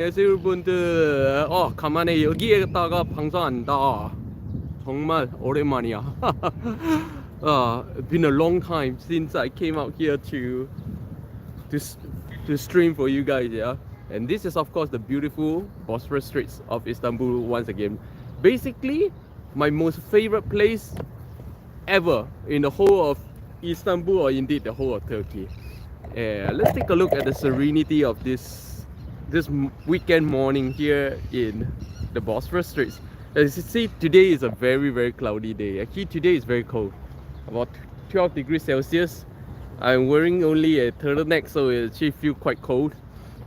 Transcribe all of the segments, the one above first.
안녕하세요 여러분들. 간만에 여기에다가 방송한다. 정말 오랜만이야. It's been a long time since I came out here to stream for you guys, yeah. And this is of course the beautiful Bosphorus Straits of Istanbul once again. Basically, my most favorite place ever in the whole of Istanbul, or indeed the whole of Turkey. Let's take a look at the serenity of this weekend morning here in the Bosphorus Straits. As you see, today is a very cloudy day. Actually, today is very cold, about 12 degrees Celsius. I'm wearing only a turtleneck, so it actually feels quite cold.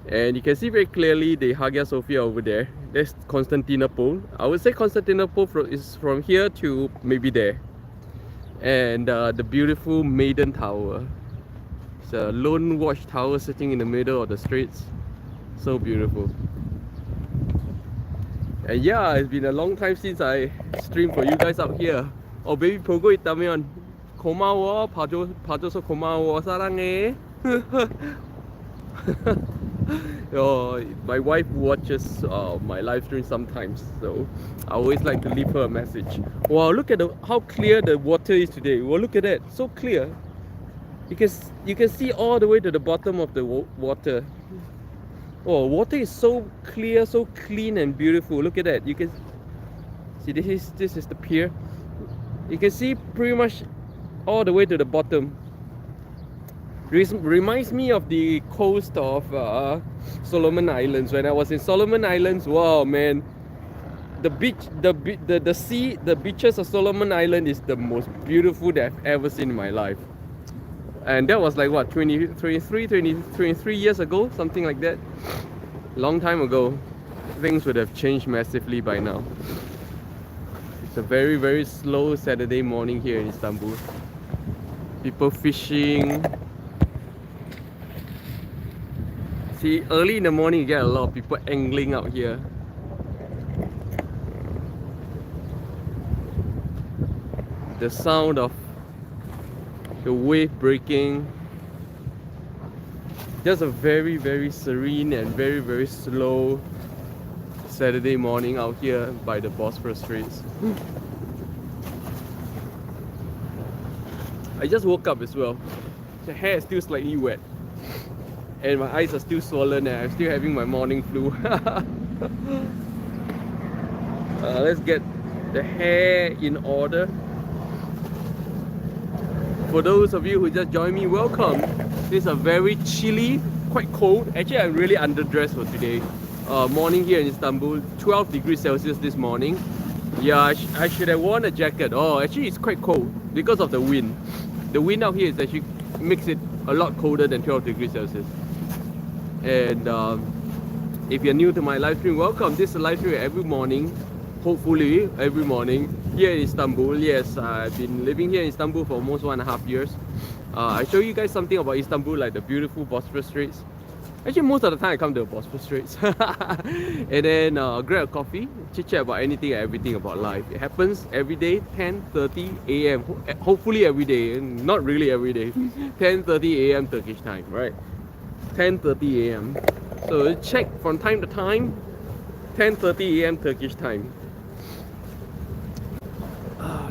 And you can see very clearly the Hagia Sophia over there. That's Constantinople. I would say Constantinople is from here to maybe there. And the beautiful Maiden Tower. It's a lone watchtower sitting in the middle of the straits. So beautiful. And yeah, it's been a long time since I streamed for you guys out here. Baby 보고 있다면 고마워. 봐줘서 고마워. 사랑해. My wife watches my live stream sometimes, so I always like to leave her a message. Wow, look at how clear the water is today. Well, look at that, so clear. You can see all the way to the bottom of the water. Oh, water is so clear, so clean and beautiful. Look at that. You can see this is the pier. You can see pretty much all the way to the bottom. Reminds me of the coast of Solomon Islands. When I was in Solomon Islands, wow man, the beaches of Solomon Island is the most beautiful that I've ever seen in my life. And that was like what, 23 years ago, something like that. Long time ago. Things would have changed massively by now. It's a very slow Saturday morning here in Istanbul. People fishing. See, early in the morning you get a lot of people angling out here. The sound of the wave breaking. Just a very serene and very slow Saturday morning out here by the Bosphorus Straits. I just woke up as well. The hair is still slightly wet. And my eyes are still swollen and I'm still having my morning flu. Let's get the hair in order. For those of you who just joined me, welcome. This is a very chilly, quite cold. Actually, I'm really underdressed for today. Morning here in Istanbul, 12 degrees Celsius this morning. Yeah, I should have worn a jacket. Actually it's quite cold because of the wind. The wind out here is actually makes it a lot colder than 12 degrees Celsius. And if you're new to my live stream, welcome. This is a live stream every morning, hopefully every morning here in Istanbul. Yes, I've been living here in Istanbul for almost 1.5 years. I show you guys something about Istanbul, like the beautiful Bosphorus Straits. Actually, most of the time I come to the Bosphorus Straits. And then grab a coffee, chit chat about anything and everything about life. It happens every day, 10:30 AM. Hopefully every day, not really every day. 10:30 AM Turkish time, right? 10:30 AM. So check from time to time. 10:30 AM Turkish time.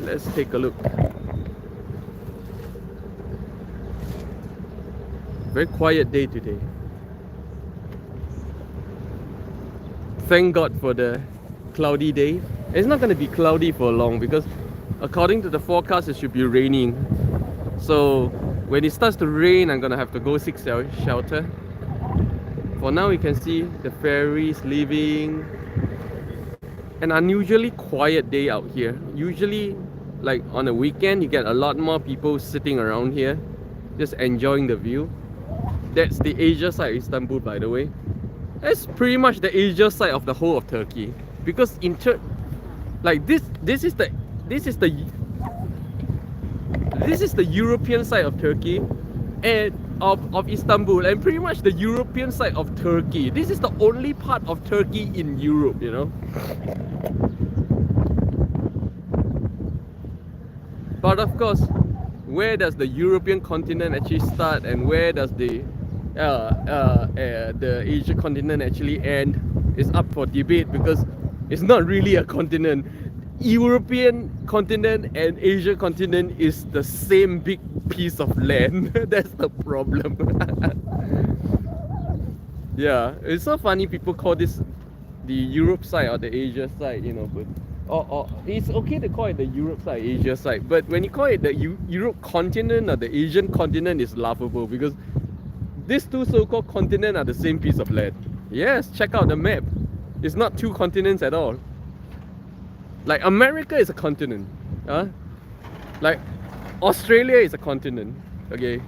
Let's take a look. Very quiet day today. Thank God for the cloudy day. It's not going to be cloudy for long because according to the forecast it should be raining. So when it starts to rain, I'm going to have to go seek shelter. For now you can see the ferries leaving. An unusually quiet day out here. Usually, like on a weekend, you get a lot more people sitting around here just enjoying the view. That's the Asia side of Istanbul, by the way. That's pretty much the Asia side of the whole of Turkey, because in like this is the European side of Turkey and of Istanbul, and pretty much the European side of Turkey. This is the only part of Turkey in Europe, you know. But of course, where does the European continent actually start and where does the Asia continent actually end? is up for debate because it's not really a continent. European continent and Asia continent is the same big piece of land. That's the problem. Yeah, it's so funny people call this the Europe side or the Asia side, you know, but or it's okay to call it the Europe side, Asia side, but when you call it the Europe continent or the Asian continent, it's laughable because these two so-called continents are the same piece of land. Yes, check out the map. It's not two continents at all. Like America is a continent, like Australia is a continent, okay,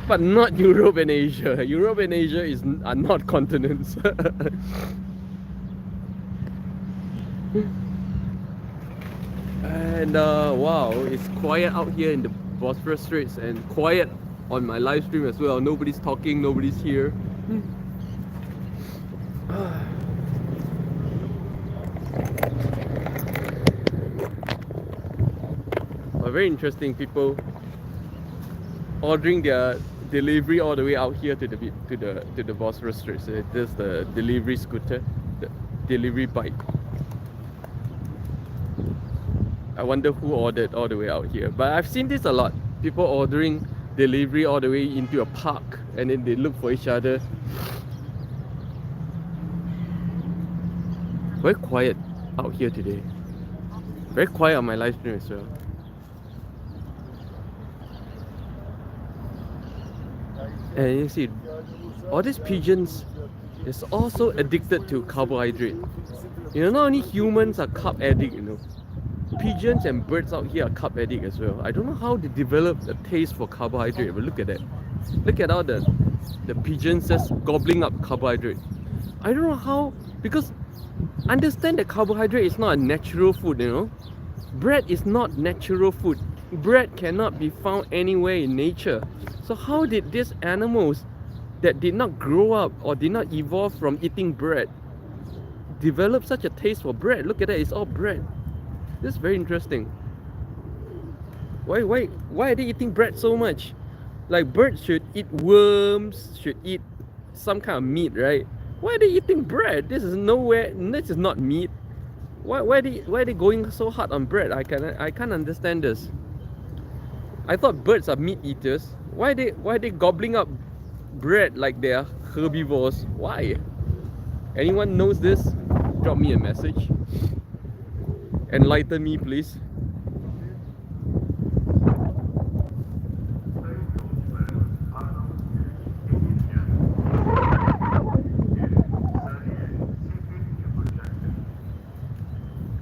but not Europe and Asia. Europe and Asia are not continents. And wow, it's quiet out here in the Bosphorus Straits and quiet on my live stream as well. Nobody's talking, nobody's here. Very interesting, people ordering their delivery all the way out here to the Bosphorus Straits. There's the delivery scooter, the delivery bike. I wonder who ordered all the way out here. But I've seen this a lot. People ordering delivery all the way into a park and then they look for each other. Very quiet out here today. Very quiet on my live stream as well. And you see, all these pigeons is also addicted to carbohydrate. You know, not only humans are carb addict, you know. Pigeons and birds out here are carb addict as well. I don't know how they develop a taste for carbohydrate, but look at that. Look at all the pigeons just gobbling up carbohydrate. I don't know how, because understand that carbohydrate is not a natural food, you know. Bread is not natural food. Bread cannot be found anywhere in nature. So how did these animals that did not grow up or did not evolve from eating bread develop such a taste for bread? Look at that, it's all bread. This is very interesting. Why are they eating bread so much? Like birds should eat worms, should eat some kind of meat, right? Why are they eating bread? This is not meat. Why are they going so hard on bread? I can't understand this. I thought birds are meat eaters. Why are they gobbling up bread like they are herbivores? Why? Anyone knows this? Drop me a message. Enlighten me, please.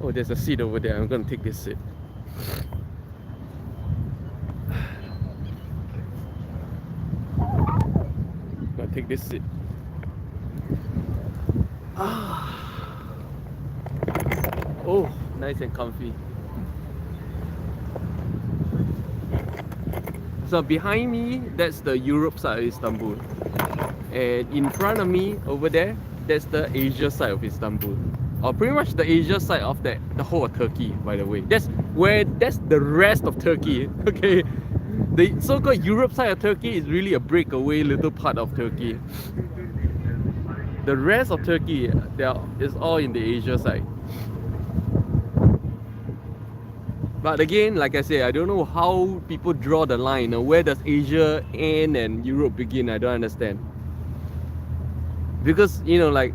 Oh, there's a seat over there. I'm gonna take this seat. Take this seat. Oh, nice and comfy. So behind me, that's the Europe side of Istanbul, and in front of me over there, that's the Asia side of Istanbul, or pretty much the Asia side of the whole of Turkey. By the way, that's the rest of Turkey. Okay. The so-called Europe side of Turkey is really a breakaway little part of Turkey. The rest of Turkey is all in the Asia side. But again, like I said, I don't know how people draw the line. Where does Asia end and Europe begin? I don't understand. Because, you know, like,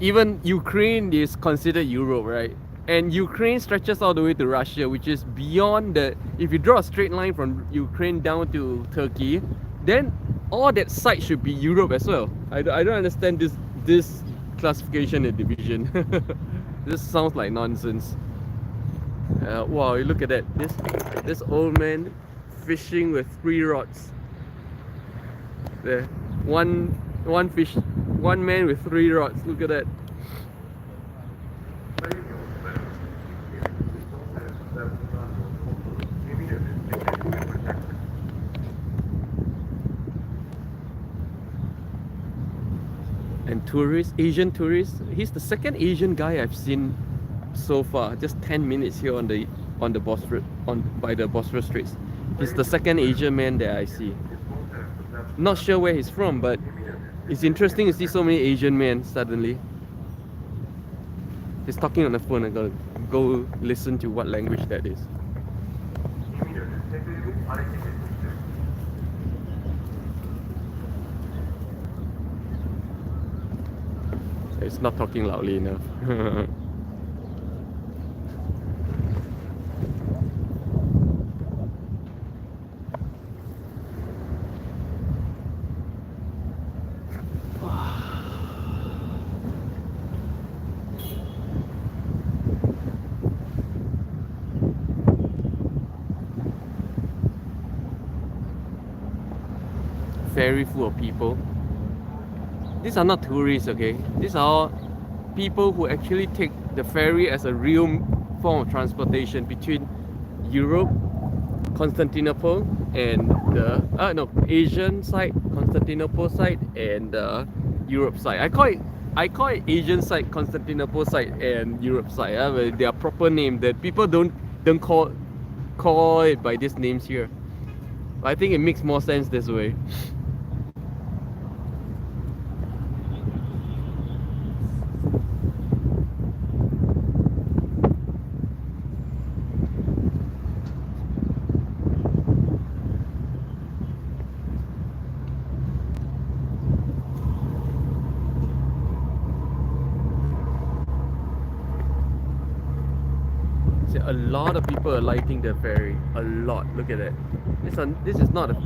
even Ukraine is considered Europe, right? And Ukraine stretches all the way to Russia, which is beyond the... If you draw a straight line from Ukraine down to Turkey, then all that side should be Europe as well. I don't understand this classification and division. This sounds like nonsense. Wow, look at that. This old man fishing with 3 rods. There, one man with 3 rods. Look at that. And tourists, Asian tourists. He's the second Asian guy I've seen so far. Just 10 minutes here on the Bosphorus, by the Bosphorus Straits. He's the second Asian man that I see. Not sure where he's from, but It's interesting to see so many Asian men suddenly. He's talking on the phone. I gotta go listen to what language that is. It's not talking loudly enough. Ferry full of people. These are not tourists, okay? These are people who actually take the ferry as a real form of transportation between Europe, Constantinople, and the Asian side, Constantinople side, and the Europe side. I call it Asian side, Constantinople side, and Europe side. They are proper names that people don't call it by these names here. I think it makes more sense this way. A lot of people are lighting the ferry. A lot. Look at that. This is not a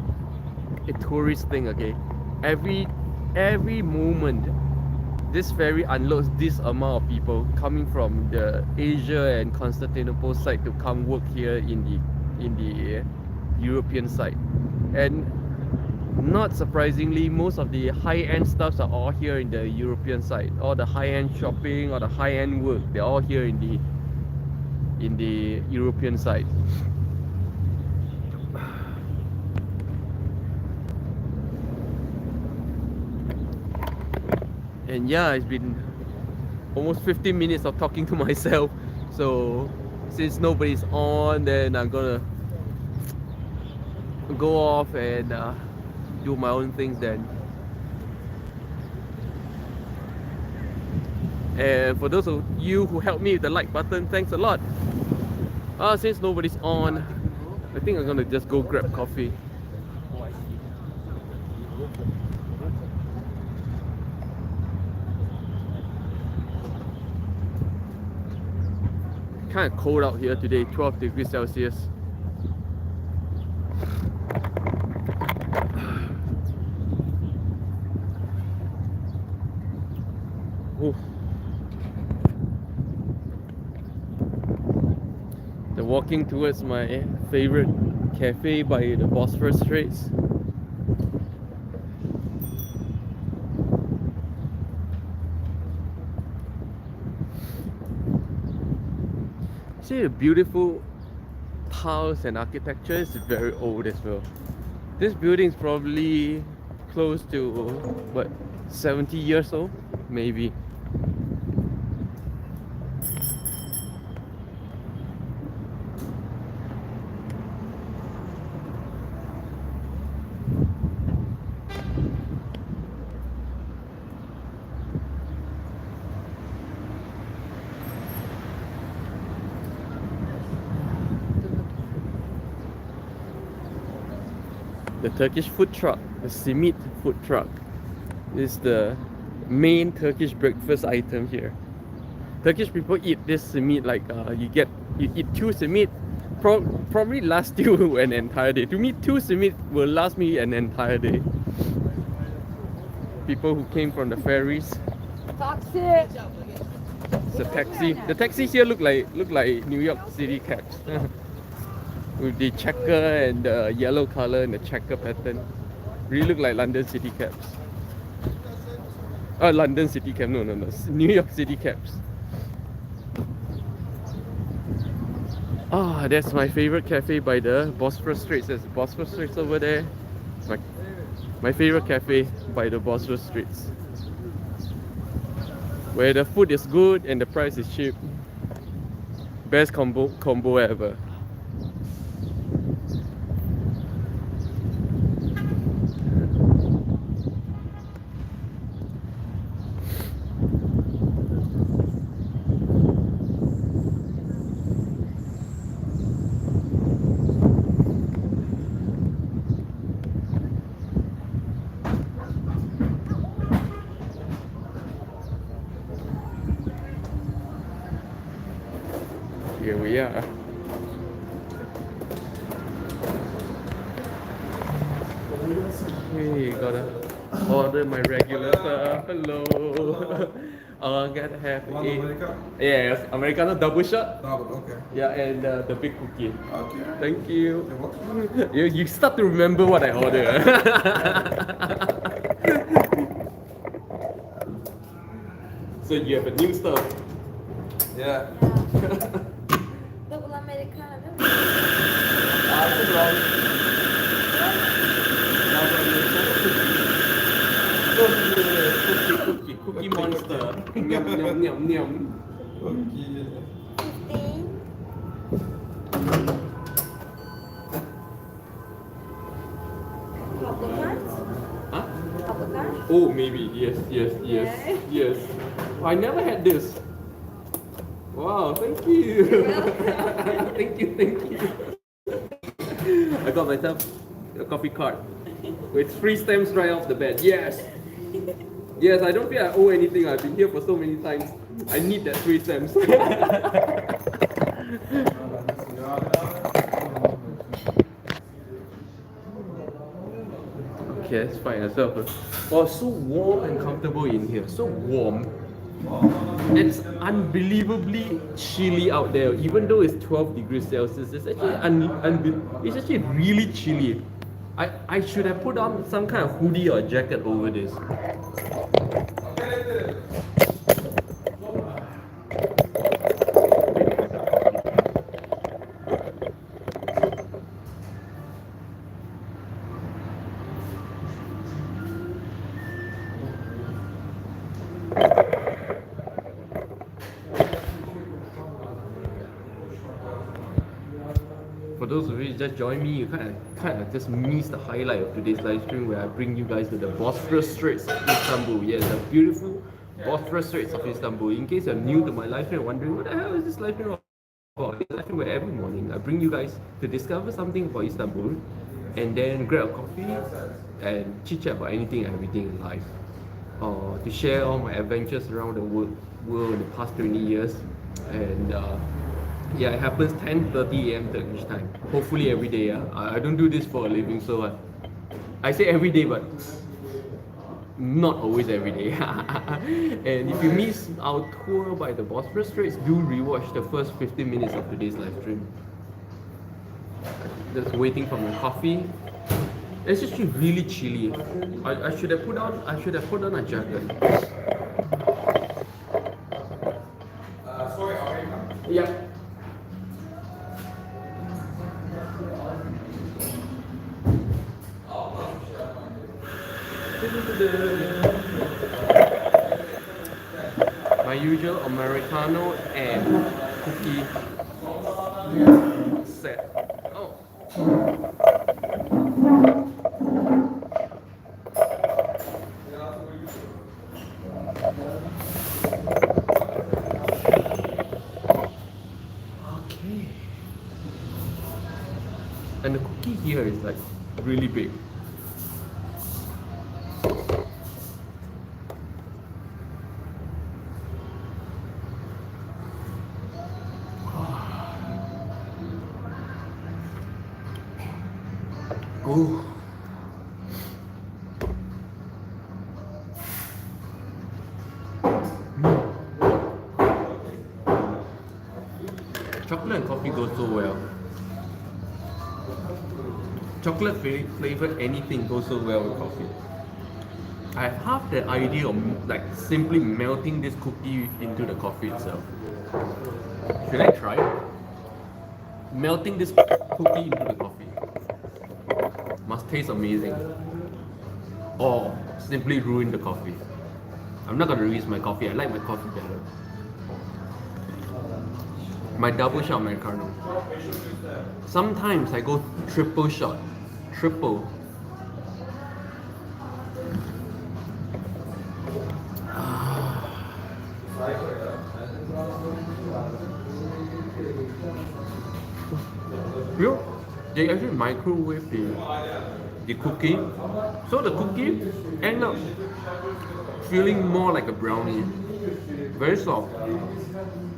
tourist thing, okay? Every moment this ferry unloads this amount of people coming from the Asia and Constantinople side to come work here in the European side. And not surprisingly, most of the high-end stuffs are all here in the European side. All the high-end shopping or the high-end work, they're all here in the European side. And yeah, it's been almost 15 minutes of talking to myself. So since nobody's on, then I'm gonna go off and do my own things then. And for those of you who helped me with the like button, thanks a lot. Since nobody's on, I think I'm gonna just go grab coffee. Kind of cold out here today, 12 degrees Celsius. Oof. They're walking towards my favorite cafe by the Bosphorus Straits. See the beautiful tiles and architecture is very old as well. This building is probably close to what, 70 years old, maybe. The Turkish food truck, the simit food truck, is the main Turkish breakfast item here. Turkish people eat this simit like you eat two simit, probably last you an entire day. To me, two simit will last me an entire day. People who came from the ferries. Taxi. It's a taxi. The taxi here look like New York City cabs. With the checker and the yellow color and the checker pattern. Really look like London City cabs. London City cab, no. New York City cabs. That's my favorite cafe by the Bosphorus Straits. There's Bosphorus Straits over there. My favorite cafe by the Bosphorus Straits. Where the food is good and the price is cheap. Best combo ever. Here we are. Hey, gotta order my regular stuff. Hello. Gotta have One Americano? yeah, Americano double shot. Double, okay. Yeah, and the big cookie. Okay. Thank you. You're welcome. You start to remember what I ordered. So you have a new stuff. Yeah. Double Americano değil mi? Cookie monster. Nyam nyam nyam nyam. Okay. 15. Couple cards? Huh? Couple cards? Oh, maybe. Yes. Yeah. Yes. I never had this. Wow, thank you. Thank you. I got myself a coffee card with 3 stamps right off the bat. Yes, I don't feel I owe anything. I've been here for so many times. I need that 3 stamps. Okay, let's find ourselves. Oh, so warm and comfortable in here. So warm. It's unbelievably chilly out there. Even though it's 12 degrees Celsius, it's actually it's actually really chilly. I should have put on some kind of hoodie or jacket over this. For those of you who just joined me, you kind of just missed the highlight of today's live stream where I bring you guys to the Bosphorus Straits of Istanbul. Yes, the beautiful Bosphorus Straits of Istanbul. In case you're new to my live stream, wondering what the hell is this live stream about? It's a live stream where every morning I bring you guys to discover something about Istanbul, and then grab a coffee and chit chat about anything and everything in life. To share all my adventures around the world in the past 20 years, and yeah, it happens 10:30 a.m. Turkish time. Hopefully every day. I don't do this for a living, so I say every day, but not always every day. And if you miss our tour by the Bosphorus Straits, do rewatch the first 15 minutes of today's live stream. Just waiting for my coffee. It's actually really chilly. I should have put on a jacket. Sorry, Americano? Yeah. My usual Americano and cookie set. Oh. Okay. And the cookie here is like really big. Oh. Chocolate and coffee goes so well. Chocolate flavored anything goes so well with coffee. I have half the idea of like simply melting this cookie into the coffee itself. Should I try it? Melting this cookie into the coffee. Must taste amazing. Or simply ruin the coffee. I'm not gonna ruin my coffee. I like my coffee better. My double shot Americano. Sometimes I go triple shot. Triple. You know, they actually microwave the cookie, so the cookie end up feeling more like a brownie, very soft.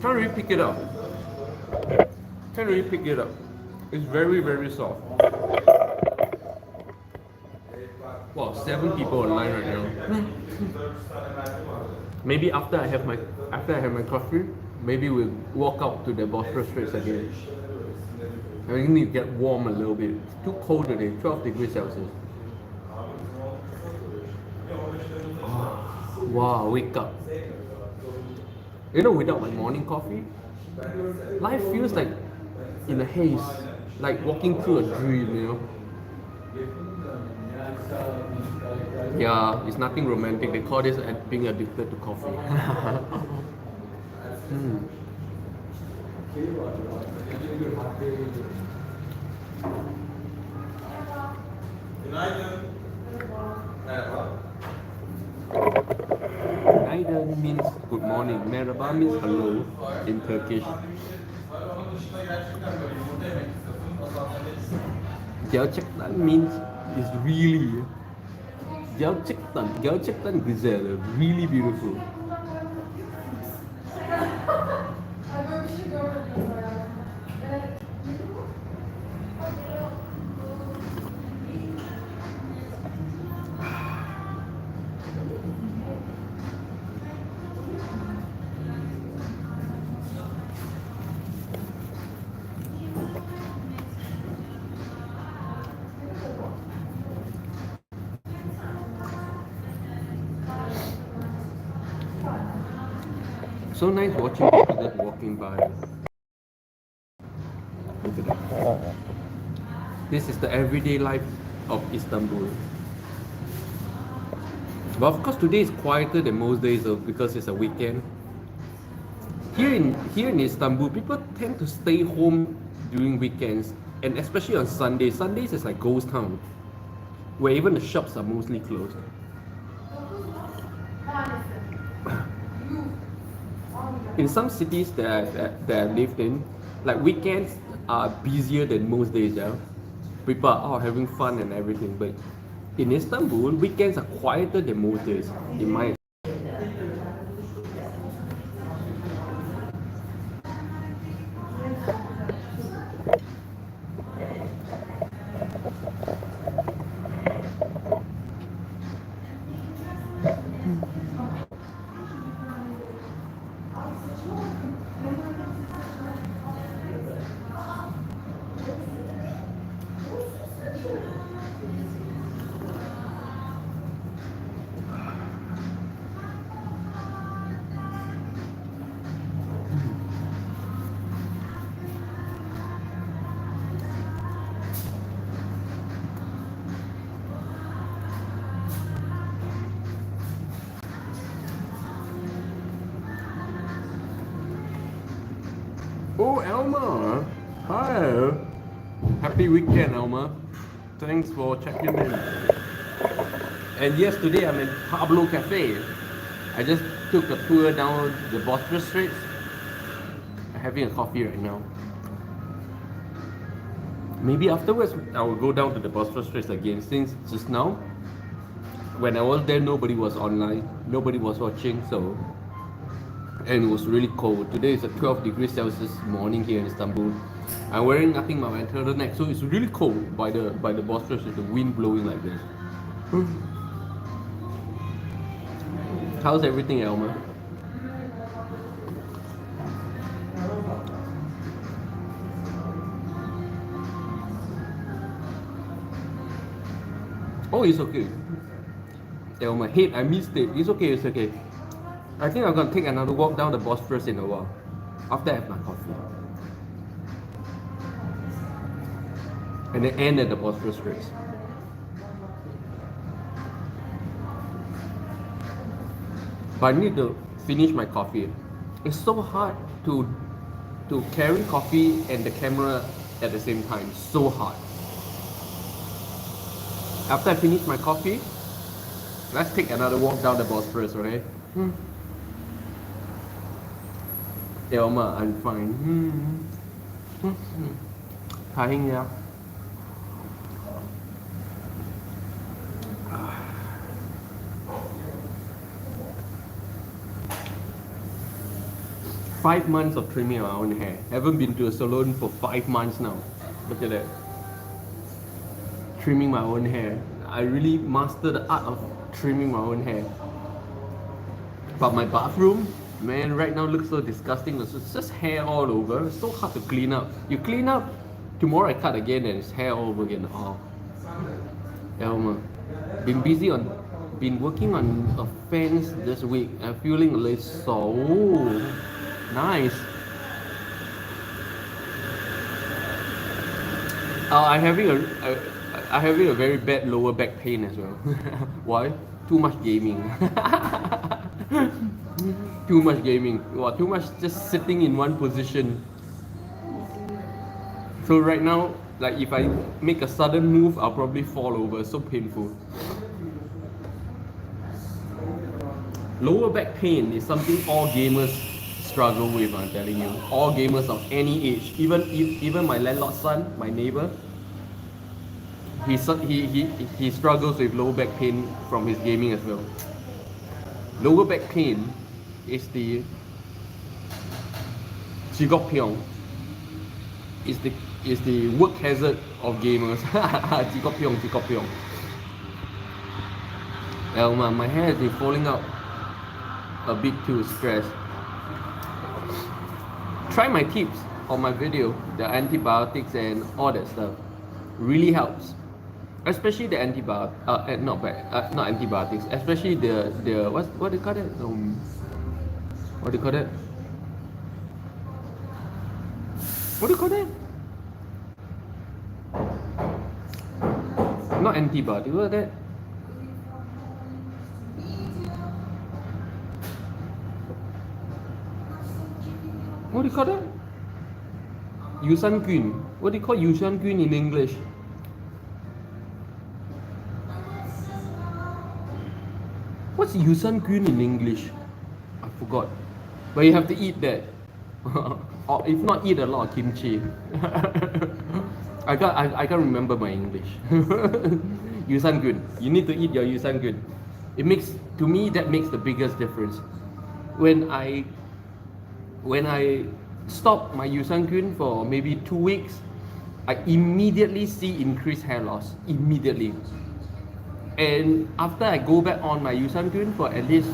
Can't really pick it up. Can't really pick it up. It's very, very soft. Wow, 7 people online right now. Maybe after I have my coffee, maybe we'll walk out to the Bosphorus Straits again. I need to get warm a little bit. It's too cold today, 12 degrees Celsius. Wow, wake up. You know, without my morning coffee, life feels like in a haze, like walking through a dream, you know. Yeah, it's nothing romantic. They call this being addicted to coffee. Günaydın means good morning. Merhaba means hello in Turkish. Gerçekten means is really. Gerçekten güzel, really beautiful. So nice watching people just walking by. Look at that. This is the everyday life of Istanbul. But of course today is quieter than most days because it's a weekend. Here in Istanbul, people tend to stay home during weekends, and especially on Sundays. Sundays is like ghost town, where even the shops are mostly closed. In some cities that I lived in, like weekends are busier than most days, yeah. People are out having fun and everything, but in Istanbul, weekends are quieter than most days, in my Oh, Elma! Hi! Happy weekend, Elma. Thanks for checking in. And yes, today I'm in Pablo Cafe. I just took a tour down the Bosphorus Straits. I'm having a coffee right now. Maybe afterwards I will go down to the Bosphorus Straits again, since just now, when I was there, nobody was online, nobody was watching, so. And it was really cold. Today is a 12 degrees Celsius morning here in Istanbul. I'm wearing nothing but my turtleneck, so it's really cold by the Bosphorus with the wind blowing like this. How's everything, Elma? Oh, it's okay. Elma, hate, I missed it. It's okay, it's okay. I think I'm gonna take another walk down the Bosphorus in a while, after I have my coffee. And then end at the Bosphorus Straits. But I need to finish my coffee. It's so hard to carry coffee and the camera at the same time. So hard. After I finish my coffee, let's take another walk down the Bosphorus, okay? Elma, I'm fine. 다행이야. 5 months of trimming my own hair. Haven't been to a salon for 5 months now. Look at that. Trimming my own hair. I really mastered the art of trimming my own hair. But my bathroom, man, right now looks so disgusting. It's just hair all over. It's so hard to clean up. You clean up, tomorrow I cut again and it's hair all over again. Oh. Elmer. Been working on a fence this week. I'm feeling a little so nice. I'm having a very bad lower back pain as well. Why? Too much gaming. Too much gaming. Wow, too much just sitting in one position. So right now, like if I make a sudden move, I'll probably fall over. It's so painful. Lower back pain is something all gamers struggle with, I'm telling you. All gamers of any age. Even my landlord's son, my neighbor, he struggles with lower back pain from his gaming as well. Lower back pain is the jigopyeong. Is the work hazard of gamers. jigopyeong. Elma, my hair has been falling out a bit too stressed. Try my tips on my video, the antibiotics and all that stuff. Really helps. Especially the antibiotics, not antibiotics, especially the what do you call it? What do you call it? What do you call that? Not antibiotics, what is that? What do you call that? Yusangun. What do you call Yusangun in English? What's Yusangun in English? I forgot. But you have to eat that. Or if not, eat a lot of kimchi. I can't remember my English. Yusangun. You need to eat your Yusangun. To me that makes the biggest difference. When I stop my Yusangun for maybe 2 weeks, I immediately see increased hair loss. Immediately. And after I go back on my Yusangun for at least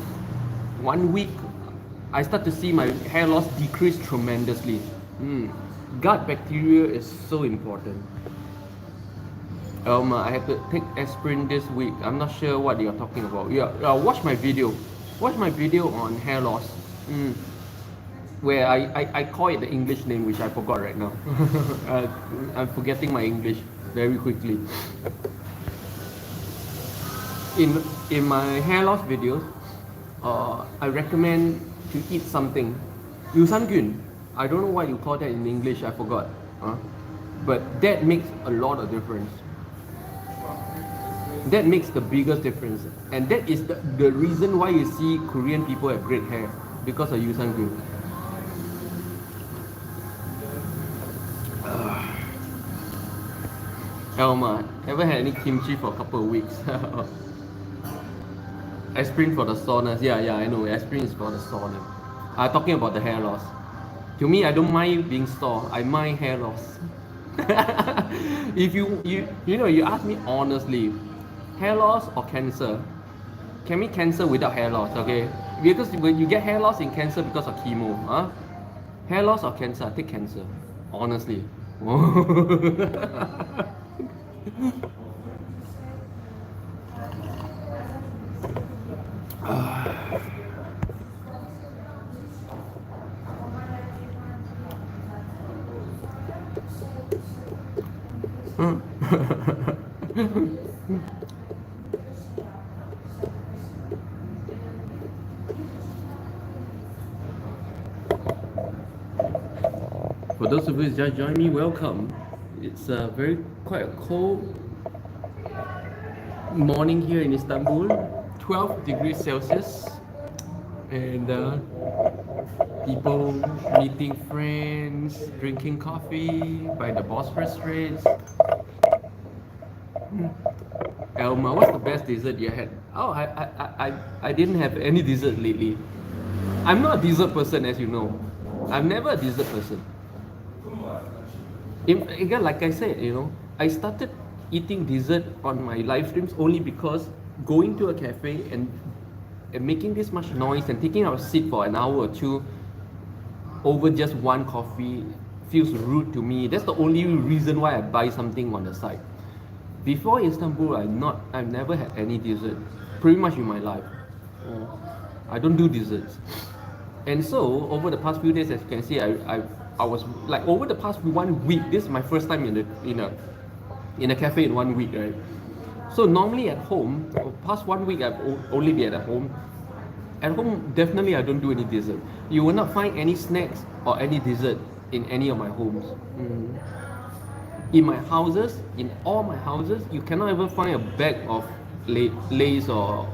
1 week, I start to see my hair loss decrease tremendously. Gut bacteria is so important. I have to take aspirin this week. I'm not sure what you're talking about. Watch my video. Watch my video on hair loss. Where I call it the English name, which I forgot right now. I'm forgetting my English very quickly. In my hair loss videos, I recommend to eat something. Yusangun. I don't know what you call that in English, I forgot. But that makes a lot of difference. That makes the biggest difference. And that is the reason why you see Korean people have great hair. Because of Yusangun. Elma, haven't had any kimchi for a couple of weeks. Aspirin for the soreness. Yeah, I know. Aspirin is for the soreness. I'm talking about the hair loss. To me, I don't mind being sore. I mind hair loss. If you ask me honestly, hair loss or cancer? Can be cancer without hair loss, okay? Because when you get hair loss in cancer because of chemo, hair loss or cancer? I take cancer. Honestly. For those of you who just joined me, welcome. It's quite a cold morning here in Istanbul, 12 degrees Celsius, and people meeting friends, drinking coffee by the Bosphorus Straits. Elma, what's the best dessert you had? Oh, I didn't have any dessert lately. I'm not a dessert person, as you know. I'm never a dessert person. Again, like I said, I started eating dessert on my live streams only because going to a cafe and making this much noise and taking our seat for an hour or two over just one coffee feels rude to me. That's the only reason why I buy something on the side. Before Istanbul, I've never had any dessert, pretty much in my life. I don't do desserts. And so over the past few days, as you can see, I was like over the past 1 week. This is my first time in a cafe in 1 week, right? So normally at home, past 1 week I've only been at home. At home, definitely I don't do any dessert. You will not find any snacks or any dessert in any of my homes. In my houses, in all my houses, you cannot ever find a bag of Lay's or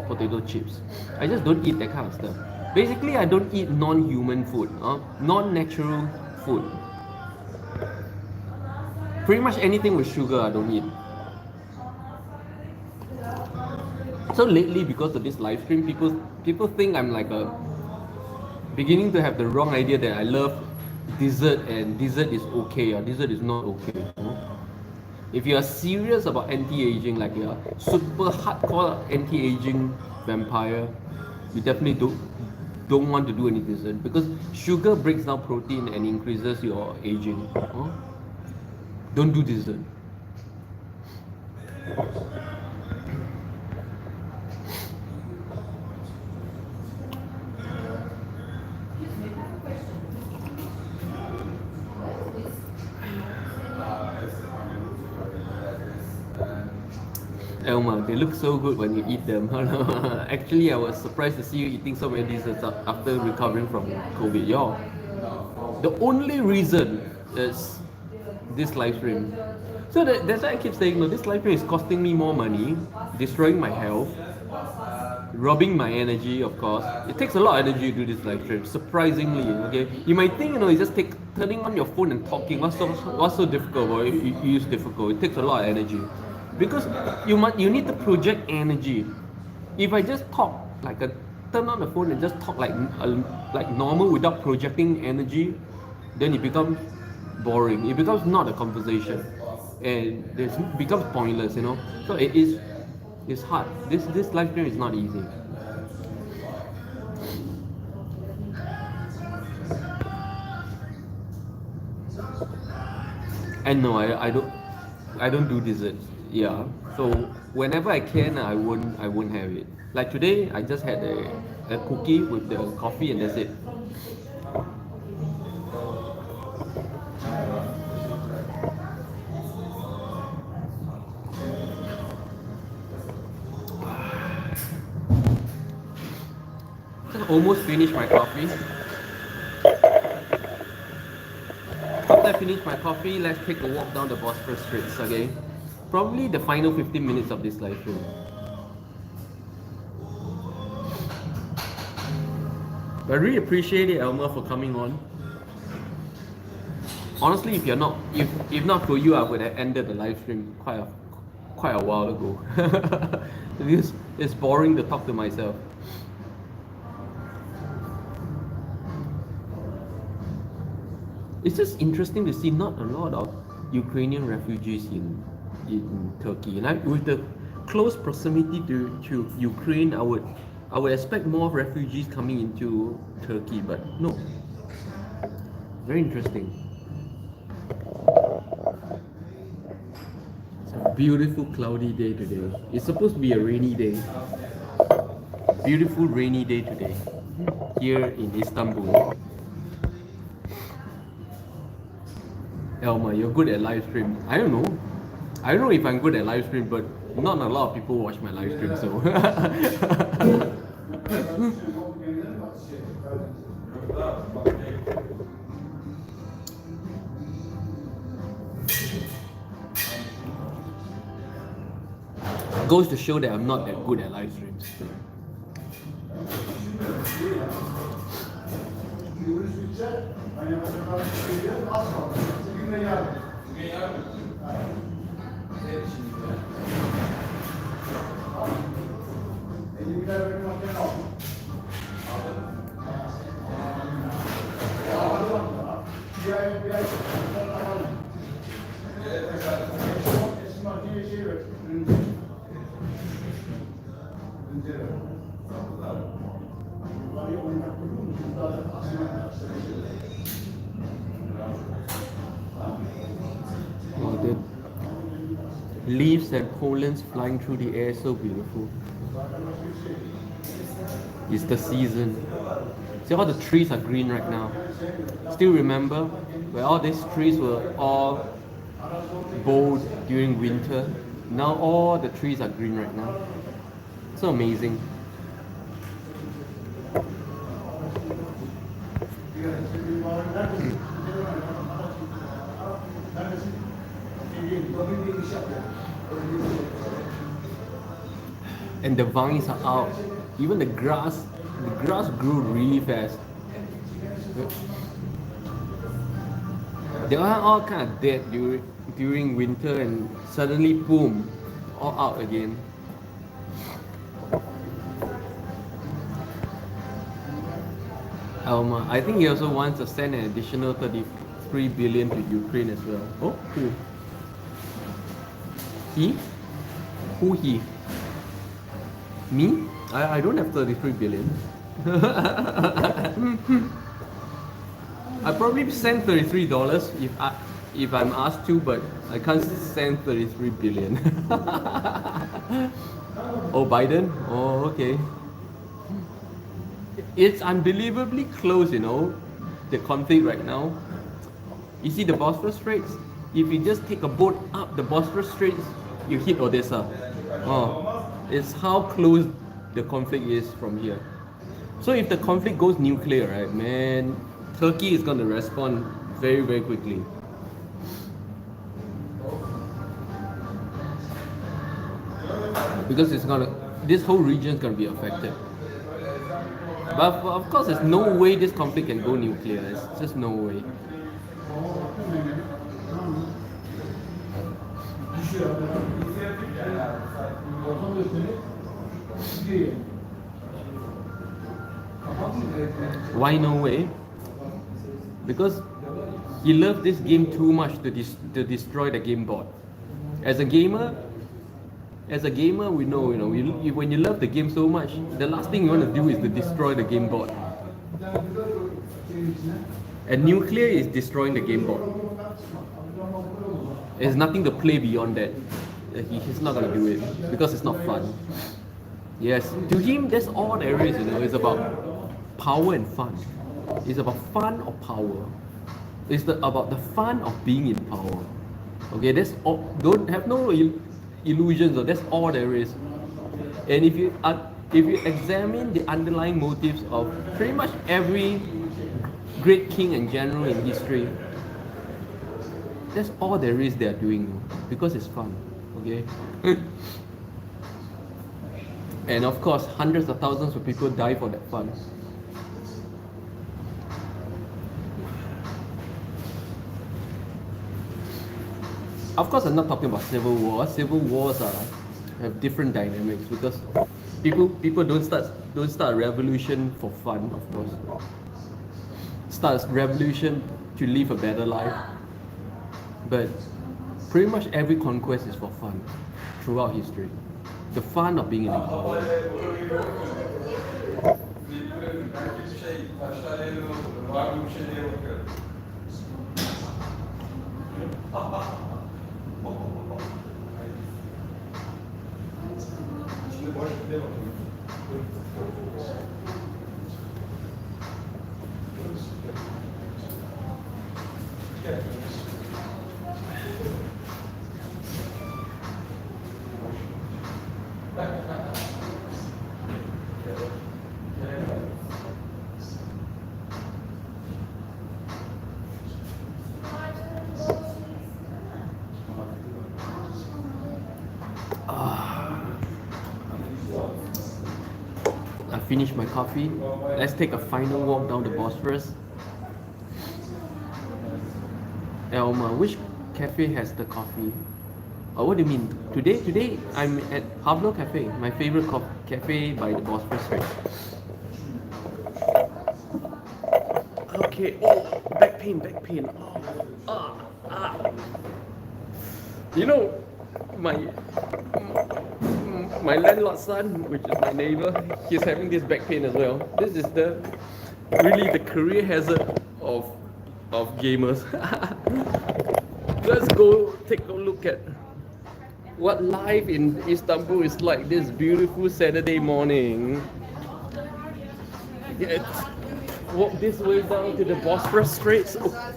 potato chips. I just don't eat that kind of stuff. Basically, I don't eat non-human food, non-natural food. Pretty much anything with sugar, I don't eat. So lately, because of this live stream, people think I'm like beginning to have the wrong idea that I love dessert and dessert is okay or dessert is not okay. If you are serious about anti-aging, like you're super hardcore anti-aging vampire, you definitely don't want to do any dessert because sugar breaks down protein and increases your aging. Don't do dessert. Elma, they look so good when you eat them. Actually, I was surprised to see you eating so many desserts after recovering from COVID. The only reason is this live stream. So that's why I keep saying, no, this live stream is costing me more money, destroying my health, robbing my energy, of course. It takes a lot of energy to do this live stream, surprisingly, okay? You might think, it's just turning on your phone and talking. What's so difficult? Well, it's difficult. It takes a lot of energy. Because you need to project energy. If I just talk turn on the phone and just talk like normal without projecting energy, then it becomes boring. It becomes not a conversation, and it becomes pointless. So it's hard. This live stream is not easy. And no, I don't do desserts. Yeah, so whenever I can, I won't have it. Like today, I just had a cookie with the coffee and that's it. Just almost finished my coffee. After I finish my coffee, let's take a walk down the Bosphorus Straits, okay? Probably the final 15 minutes of this live stream. I really appreciate it, Elmer, for coming on. Honestly, if not for you, I would have ended the live stream quite a while ago. It's boring to talk to myself. It's just interesting to see not a lot of Ukrainian refugees in Turkey. And with the close proximity to Ukraine, I would expect more refugees coming into Turkey, but no. Very interesting. It's a beautiful cloudy day today. It's supposed to be a rainy day. Beautiful rainy day today here in Istanbul. Elma, you're good at live stream. I don't know if I'm good at live stream, but not a lot of people watch my live stream, so. Goes to show that I'm not that good at live streams. Oh, the leaves and pollens flying through the air, so beautiful. It's the season. See how the trees are green right now. Still remember where all these trees were all bold during winter. Now all the trees are green right now. So amazing. And the vines are out. Even the grass grew really fast. They are all kind of dead during winter, and suddenly, boom, all out again. I think he also wants to send an additional 33 billion to Ukraine as well. Oh, who? He? Who he? Me? I don't have 33 billion. I probably send $33 if I'm asked to, but I can't send 33 billion. Oh, Biden? Oh, okay. It's unbelievably close, you know, the conflict right now. You see the Bosphorus Straits? If you just take a boat up the Bosphorus Straits, you hit Odessa. Oh, it's how close the conflict is from here. So if the conflict goes nuclear, right, man, Turkey is going to respond very, very quickly. Because this whole region is going to be affected. But of course, there's no way this conflict can go nuclear. There's just no way. Why no way? Because he loved this game too much to destroy the game board. As a gamer, we know, when you love the game so much, the last thing you want to do is to destroy the game board. And nuclear is destroying the game board. There's nothing to play beyond that. He's not going to do it because it's not fun. Yes, to him, that's all there is, It's about power and fun. It's about fun or power. It's about the fun of being in power. Okay, that's all. Don't have no illusions. That's all there is. And if you examine the underlying motives of pretty much every great king and general in history, that's all there is they are doing, because it's fun. Okay. And of course, hundreds of thousands of people die for that fun. Of course, I'm not talking about civil wars. Civil wars have different dynamics because people don't start a revolution for fun, of course. Start a revolution to live a better life. But pretty much every conquest is for fun throughout history. The fun of being in power. I finished my coffee. Let's take a final walk down the Bosphorus. Elma, which cafe has the coffee? Oh, what do you mean? Today I'm at Pablo Cafe, my favorite cafe by the Bosphorus Straits. Okay. Oh, back pain. Oh. You know, my my landlord's son, which is my neighbor, he's having this back pain as well. This is the really the career hazard of gamers. Let's go take a look at what life in Istanbul is like this beautiful Saturday morning. Let's walk this way down to the Bosphorus Straits. Oh.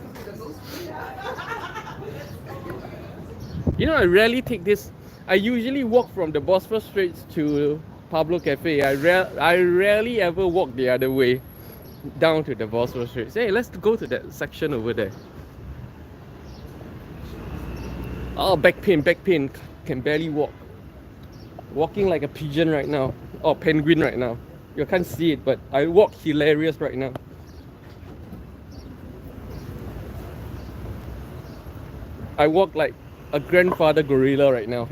You know, I rarely take this. I usually walk from the Bosphorus Straits to Pablo Cafe. I rarely ever walk the other way down to the Bosphorus Straits. Hey, let's go to that section over there. Oh, back pain, can barely walk. Walking like a pigeon right now, or penguin right now. You can't see it, but I walk hilarious right now. I walk like a grandfather gorilla right now.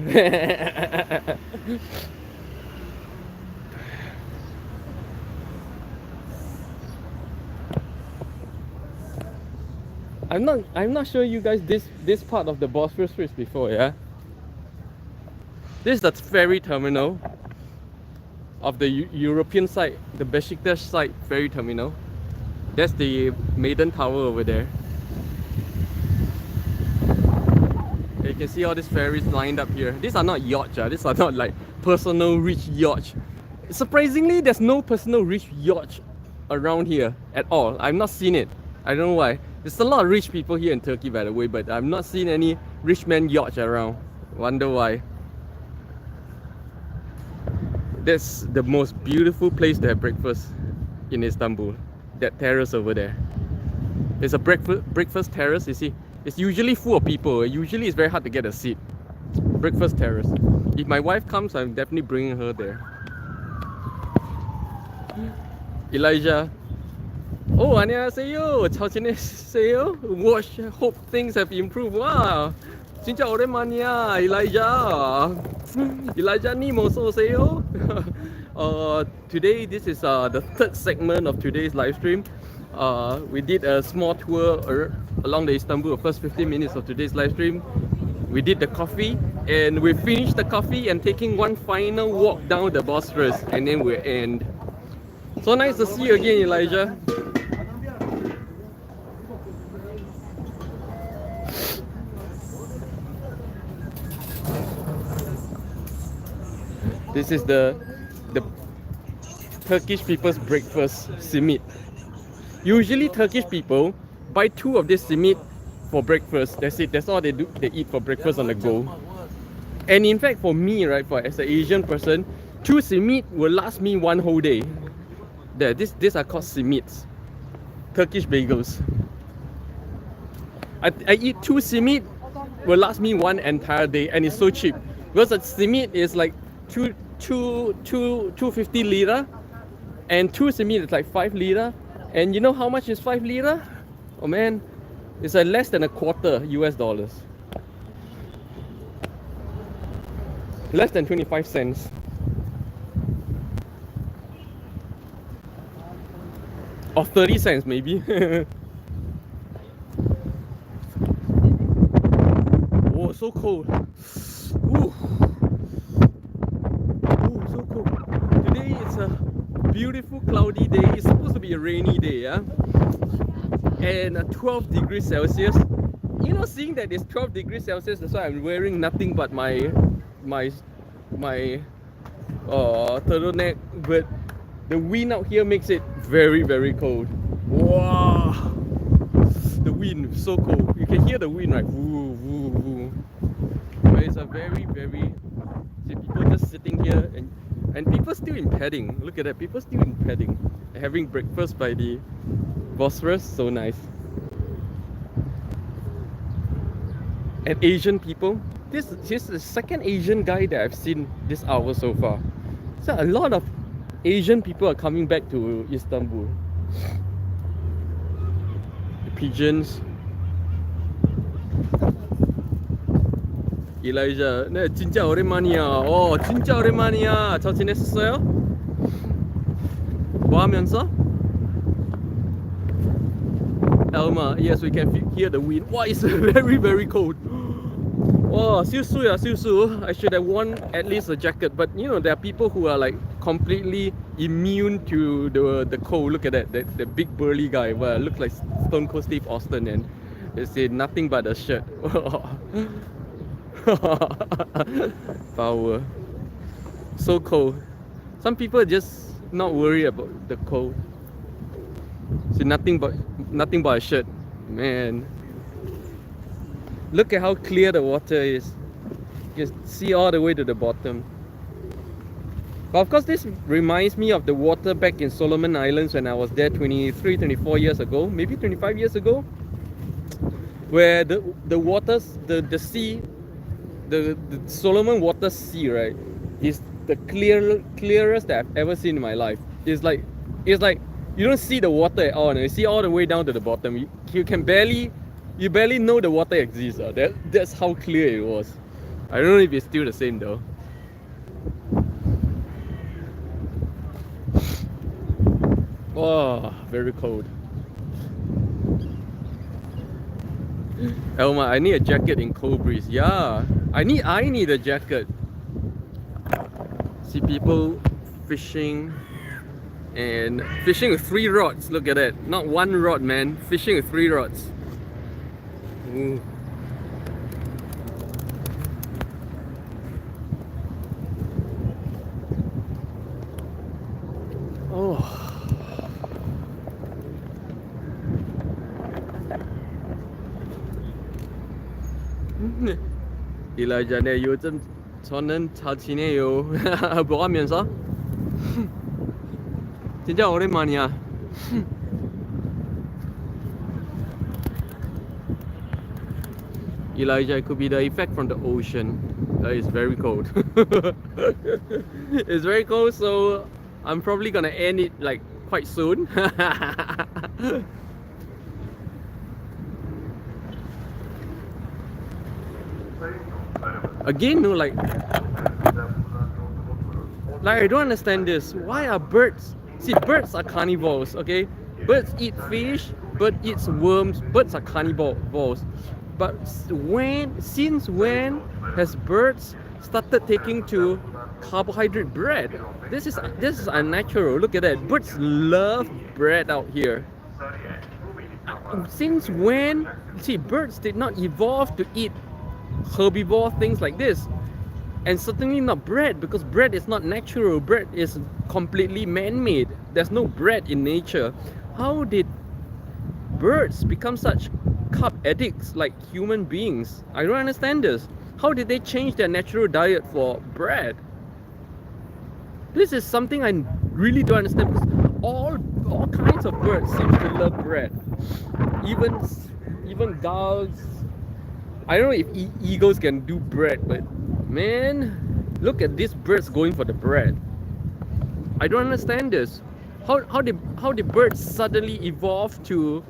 I'm not sure you guys this part of the Bosphorus Straits before, yeah? This is the ferry terminal of the European side, the Besiktas side ferry terminal. That's the Maiden Tower over there. You can see all these ferries lined up here. These are not yachts, these are not like personal rich yachts. Surprisingly, there's no personal rich yacht around here at all. I've not seen it. I don't know why. There's a lot of rich people here in Turkey, by the way, but I've not seen any rich man yachts around. Wonder why. That's the most beautiful place to have breakfast in Istanbul. That terrace over there. It's a breakfast terrace, you see. It's usually full of people. Usually it's very hard to get a seat. Breakfast terrace. If my wife comes, I'm definitely bringing her there. Elijah. Oh, 안녕하세요. 잘 지내세요? Watch, hope things have improved. Wow. 진짜 오랜만이야, Elijah. Elijah님 어서 오세요. Today, this is the third segment of today's live stream. We did a small tour along the Istanbul, the first 15 minutes of today's live stream. We did the coffee, and we finished the coffee and taking one final walk down the Bosphorus, and then we end. So nice to see you again, Elijah. This is the Turkish people's breakfast, simit. Usually Turkish people buy 2 of this simit for breakfast. That's it. That's all they do. They eat for breakfast on the go. And in fact, for me, right, as an Asian person, 2 simit will last me 1 whole day. These are called simits, Turkish bagels. I eat 2 simit will last me 1 entire day, and it's so cheap because a simit is like 250 lira, and 2 simit is like 5 lira. And you know how much is 5 lira? Oh man, it's like less than a quarter US dollars. Less than 25 cents. Or 30 cents maybe. Oh, so cold. Ooh. Ooh, so cold. Today it's a beautiful cloudy day. It's supposed to be a rainy day, yeah? And 12 degrees Celsius. You know, seeing that it's 12 degrees Celsius, that's why I'm wearing nothing but my turtleneck. But the wind out here makes it very, very cold. Wow! The wind is so cold. You can hear the wind, right? Woo, woo, woo. But it's a very, very... See, people just sitting here and people still in padding. Look at that, people still in padding. Having breakfast by the Bosphorus, so nice. And Asian people. This is the second Asian guy that I've seen this hour so far. So a lot of Asian people are coming back to Istanbul. The pigeons. Elijah, 네, 진짜 오랜만이야. 진짜 오랜만이야. 잘 지냈었어요? 뭐 하면서? Elma, yes, we can hear the wind. Wow, it's very, very cold. Wow, I should have worn at least a jacket. But you know, there are people who are like completely immune to the cold. Look at that, the big burly guy. Well, look like Stone Cold Steve Austin, and it's nothing but a shirt. Power. So cold. Some people just not worry about the cold. See, nothing but a shirt, man. Look at how clear the water is. You can see all the way to the bottom. But of course, this reminds me of the water back in Solomon Islands when I was there 23, 24 years ago, maybe 25 years ago, where the waters, the sea, the Solomon Water Sea, right, is the clearest that I've ever seen in my life. It's like you don't see the water at all, and you see all the way down to the bottom. You barely know the water exists. That's how clear it was. I don't know if it's still the same though. Oh, very cold. Elma, I need a jacket in cold breeze. Yeah, I need a jacket. See people fishing and fishing with 3 rods. Look at that. Not 1 rod, man. Fishing with 3 rods. Ooh. Oh. 일라이자네 요즘 저는 잘 지내요. 뭐 하면서? 진짜 오랜만이야. Elijah, it could be the effect from the ocean. It's very cold. It's very cold, so I'm probably gonna end it like quite soon. Again, no, like I don't understand this. Why are birds? See, birds are carnivores, okay? Birds eat fish, bird eats worms, birds are carnivores. But since when has birds started taking to carbohydrate bread? This is unnatural. Look at that. Birds love bread out here. Since when? See, birds did not evolve to eat herbivore things like this, and certainly not bread, because bread is not natural. Bread is completely man-made. There's no bread in nature. How did birds become such carb addicts like human beings? I don't understand this. How did they change their natural diet for bread? This is something I really don't understand, because all kinds of birds seem to love bread. Even gulls. I don't know if eagles can do bread, but man, look at these birds going for the bread. I don't understand this. How did birds suddenly evolve to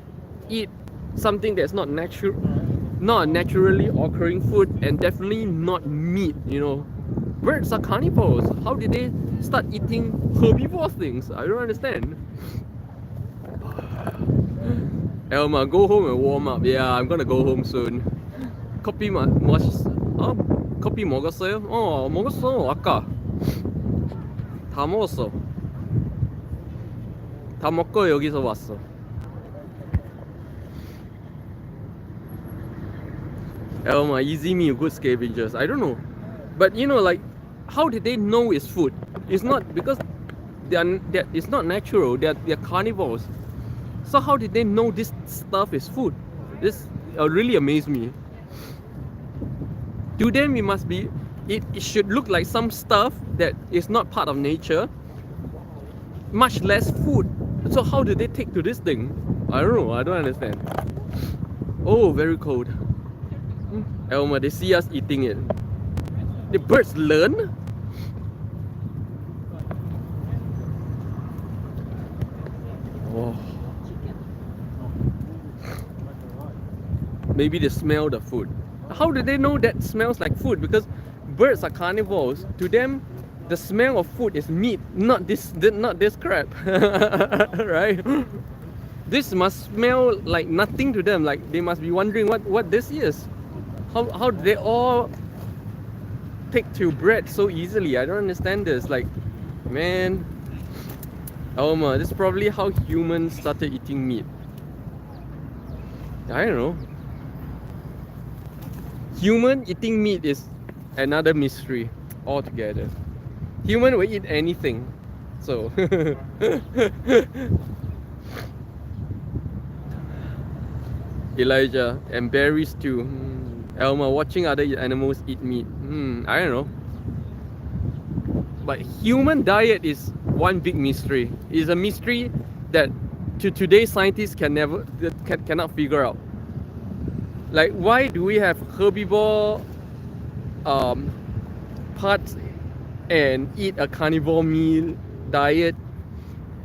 eat something that's not naturally occurring food, and definitely not meat? You know, birds are carnivores. How did they start eating herbivore things? I don't understand. Elma, go home and warm up. Yeah, I'm gonna go home soon. 커피 커피 먹었어요? 먹었어. 아까 다 먹었어. 다 먹고 여기서 왔어. Elma, easy meal, good scavengers. I don't know, but you know, like, how did they know it's food? It's not, because it's not natural. They're carnivores. So how did they know this stuff is food? This really amazed me. To them, it should look like some stuff that is not part of nature, much less food. So how did they take to this thing? I don't know. I don't understand. Oh, very cold. Elma, they see us eating it. The birds learn. Oh. Maybe they smell the food. How do they know that smells like food? Because birds are carnivores. To them, the smell of food is meat, not this crap. Right? This must smell like nothing to them. Like they must be wondering what this is. How do they all take to bread so easily? I don't understand this. Like, man, Alma, this is probably how humans started eating meat. I don't know. Human eating meat is another mystery altogether. Human will eat anything. So Elijah and berries too. Elma, watching other animals eat meat. I don't know. But human diet is one big mystery. It's a mystery that today scientists cannot figure out. Like, why do we have herbivore parts and eat a carnivore meal diet?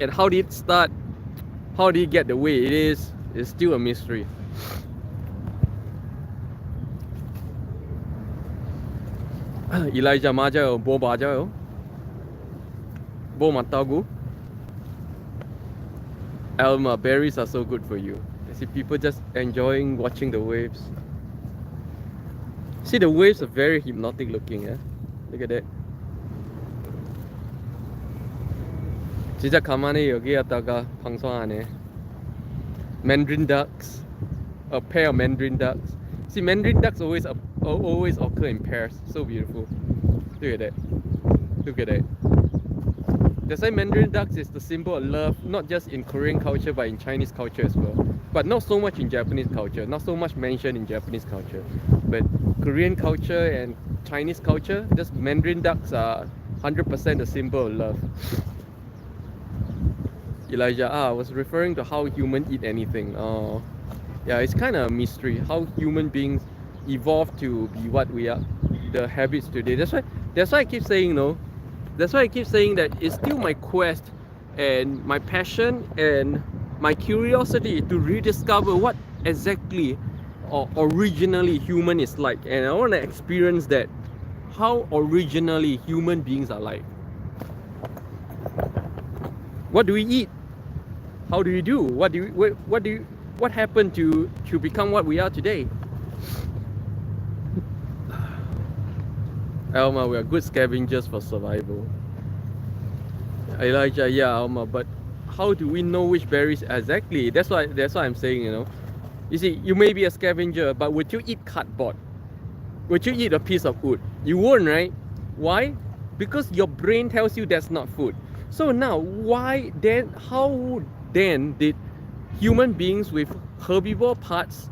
And how did it start? How did it get the way it is? It's still a mystery. Elijah Maja Bo Baja Bo Matagu. Alma, berries are so good for you. I see people just enjoying watching the waves. See, the waves are very hypnotic looking, yeah? Look at that. 진짜 가만히 여기 왔다가 방송하네. Mandarin ducks. A pair of Mandarin ducks. See, Mandarin ducks always occur in pairs. So beautiful. Look at that. Look at that. That's why Mandarin ducks is the symbol of love, not just in Korean culture, but in Chinese culture as well. But not so much in Japanese culture. Not so much mentioned in Japanese culture. But Korean culture and Chinese culture, just Mandarin ducks are 100% a symbol of love. Elijah, I was referring to how humans eat anything. Yeah, it's kind of a mystery how human beings evolved to be what we are, the habits today. That's why I keep saying that's why I keep saying that it's still my quest and my passion and my curiosity to rediscover what exactly or originally human is like, and I want to experience that, how originally human beings are like. What do we eat? How do we do? What happened to become what we are today? Alma, we are good scavengers for survival. Elijah, yeah, Alma, but how do we know which berries exactly? That's why I'm saying, You see, you may be a scavenger, but would you eat cardboard? Would you eat a piece of wood? You won't, right? Why? Because your brain tells you that's not food. So now, how then did human beings with herbivore parts,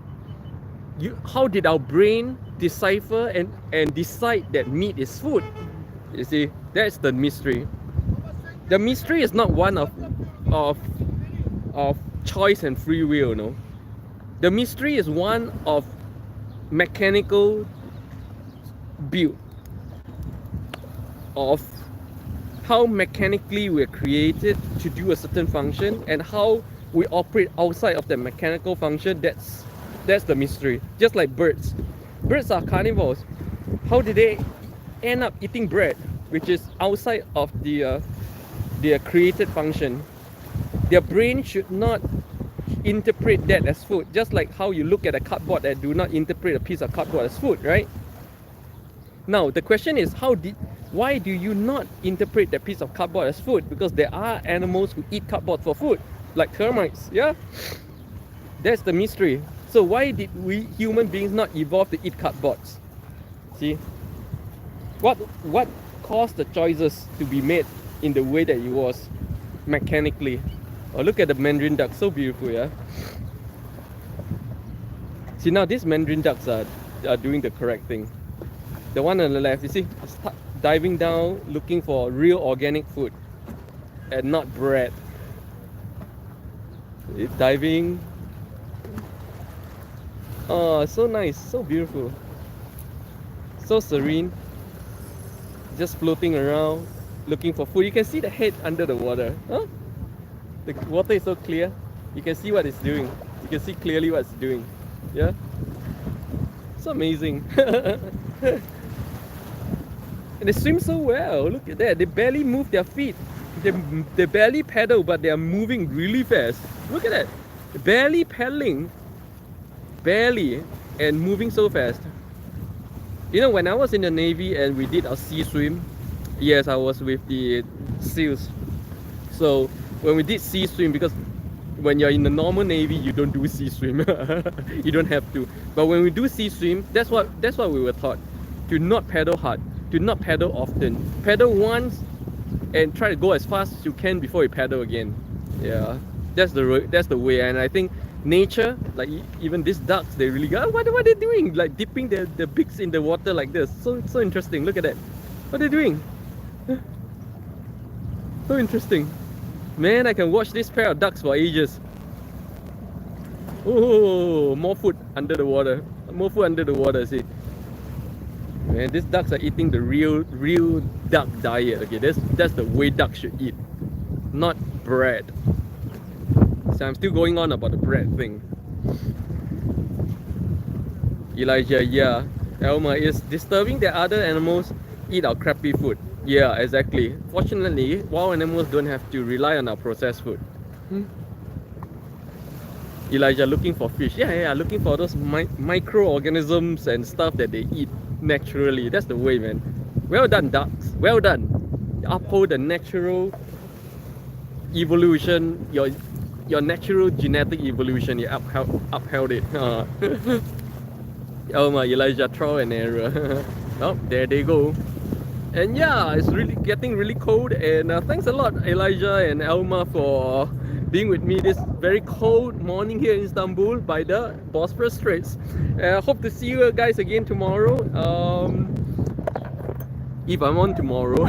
how did our brain decipher and decide that meat is food? You see, that's the mystery. The mystery is not one of choice and free will, no. The mystery is one of mechanical build, of how mechanically we're created to do a certain function and how we operate outside of the mechanical function. That's the mystery. Just like birds. Birds are carnivores. How did they end up eating bread, which is outside of their created function? Their brain should not interpret that as food, just like how you look at a cardboard and do not interpret a piece of cardboard as food, right? Now the question is, why do you not interpret that piece of cardboard as food? Because there are animals who eat cardboard for food, like termites, yeah? That's the mystery. So why did we human beings not evolve to eat cardboards? See? What caused the choices to be made in the way that it was mechanically? Oh, look at the Mandarin duck, so beautiful, yeah? See, now these Mandarin ducks are doing the correct thing. The one on the left, you see, diving down looking for real organic food and not bread. It's diving. Oh, so nice, so beautiful, so serene, just floating around looking for food. You can see the head under the water. Huh? The water is so clear, you can see what it's doing. You can see clearly what it's doing. Yeah, it's amazing. And they swim so well. Look at that. They barely move their feet. They barely paddle, but they are moving really fast. Look at that. barely paddling, barely, and moving so fast. You know, when I was in the Navy and we did our sea swim, yes, I was with the SEALs. So when we did sea swim, because when you're in the normal Navy, you don't do sea swim. You don't have to. But when we do sea swim, that's what we were taught. To not paddle hard, to not paddle often. Paddle once and try to go as fast as you can before you paddle again. Yeah, that's the way. And I think nature, like even these ducks, they really go, what are they doing? Like dipping their beaks in the water like this. So interesting. Look at that. What are they doing? So interesting. Man, I can watch this pair of ducks for ages. Oh, more food under the water. More food under the water, see. Man, these ducks are eating the real duck diet. Okay, that's the way ducks should eat. Not bread. So I'm still going on about the bread thing. Elijah, yeah. Elma is disturbing that other animals eat our crappy food. Yeah, exactly. Fortunately, wild animals don't have to rely on our processed food. Elijah looking for fish. Yeah, looking for those microorganisms and stuff that they eat naturally. That's the way, man. Well done, ducks. Well done. You uphold the natural evolution, your natural genetic evolution. You upheld it. Oh my, Elijah, trial and error. Oh, there they go. And yeah, it's really getting really cold, and thanks a lot Elijah and Elma for being with me this very cold morning here in Istanbul by the Bosphorus Straits. Hope to see you guys again tomorrow, if I'm on tomorrow.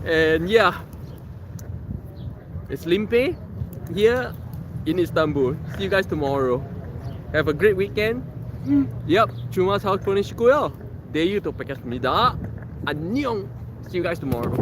And yeah, it's Limpeh here in Istanbul. See you guys tomorrow. Have a great weekend. Yep, cuma sahur 보내시고요. 내일 또 뵙겠습니다. 안녕. See you guys tomorrow.